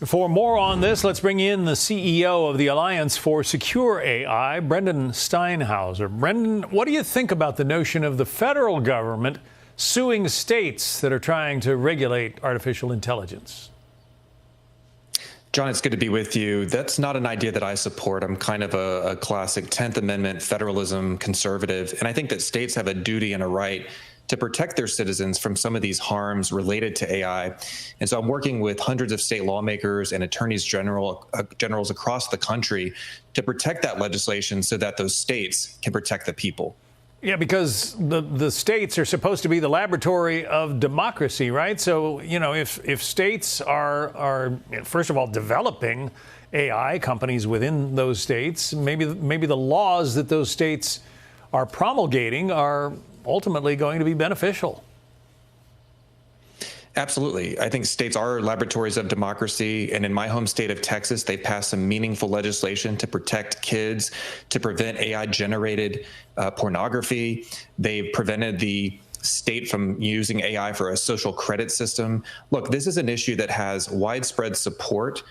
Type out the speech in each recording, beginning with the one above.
For more on this, let's bring in the CEO of the Alliance for Secure AI, Brendan Steinhauser. Brendan, what do you think about the notion of the federal government suing states that are trying to regulate artificial intelligence? John, it's good to be with you. That's not an idea that I support. I'm kind of a classic 10th Amendment federalism conservative, and I think that states have a duty and a right to protect their citizens from some of these harms related to AI. And so I'm working with hundreds of state lawmakers and attorneys generals across the country to protect that legislation so that those states can protect the people. Yeah, because the states are supposed to be the laboratory of democracy, right? So, you know, if states are first of all developing AI, companies within those states, maybe the laws that those states are promulgating are ultimately going to be beneficial. Absolutely. I think states are laboratories of democracy. And in my home state of Texas, they've passed some meaningful legislation to protect kids, to prevent AI-generated pornography. They've prevented the state from using AI for a social credit system. Look, this is an issue that has widespread support.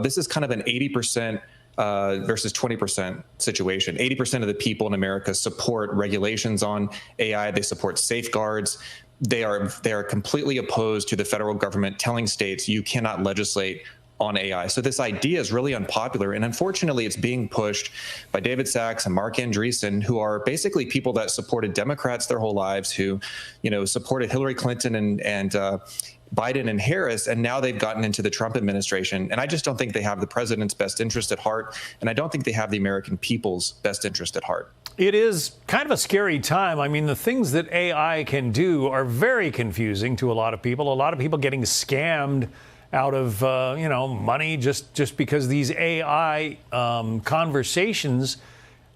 This is kind of an 80% versus 20% situation. 80% of the people in America support regulations on AI. They support safeguards. They are completely opposed to the federal government telling states you cannot legislate on AI. So this idea is really unpopular, and unfortunately, it's being pushed by David Sachs and Mark Andreessen, who are basically people that supported Democrats their whole lives, who, you know, supported Hillary Clinton and Biden and Harris, and now they've gotten into the Trump administration. And I just don't think they have the president's best interest at heart, and I don't think they have the American people's best interest at heart. It is kind of a scary time. I mean, the things that AI can do are very confusing to a lot of people. A lot of people getting scammed out of money just because these AI conversations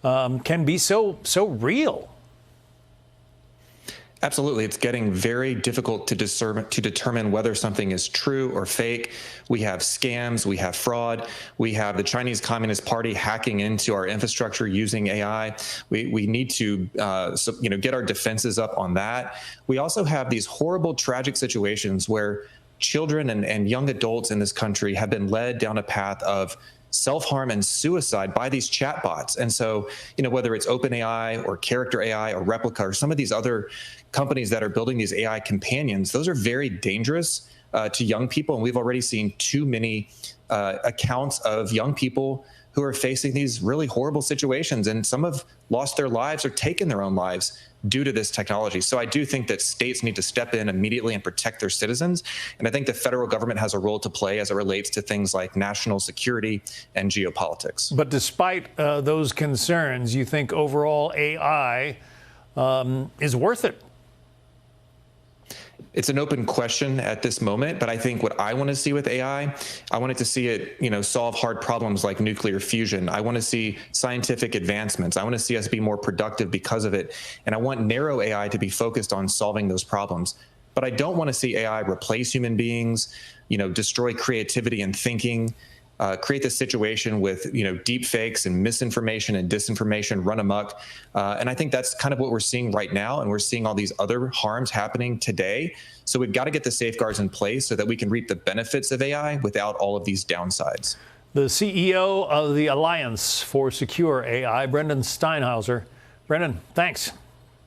can be so real. Absolutely. It's getting very difficult to determine whether something is true or fake. We have scams, we have fraud, we have the Chinese Communist Party hacking into our infrastructure using AI. We need to get our defenses up on that. We also have these horrible, tragic situations where children and young adults in this country have been led down a path of self-harm and suicide by these chatbots. And so, you know, whether it's OpenAI or Character AI or Replica or some of these other companies that are building these AI companions, those are very dangerous to young people. And we've already seen too many accounts of young people who are facing these really horrible situations. And some have lost their lives or taken their own lives due to this technology. So I do think that states need to step in immediately and protect their citizens. And I think the federal government has a role to play as it relates to things like national security and geopolitics. But despite those concerns, you think overall AI is worth it? It's an open question at this moment, but I think what I want to see with AI, I want it to see it, solve hard problems like nuclear fusion. I want to see scientific advancements. I want to see us be more productive because of it. And I want narrow AI to be fokused on solving those problems. But I don't want to see AI replace human beings, destroy creativity and thinking, create this situation with, deep fakes and misinformation and disinformation run amok. And I think that's kind of what we're seeing right now. And we're seeing all these other harms happening today. So we've got to get the safeguards in place so that we can reap the benefits of AI without all of these downsides. The CEO of the Alliance for Secure AI, Brendan Steinhauser. Brendan, thanks.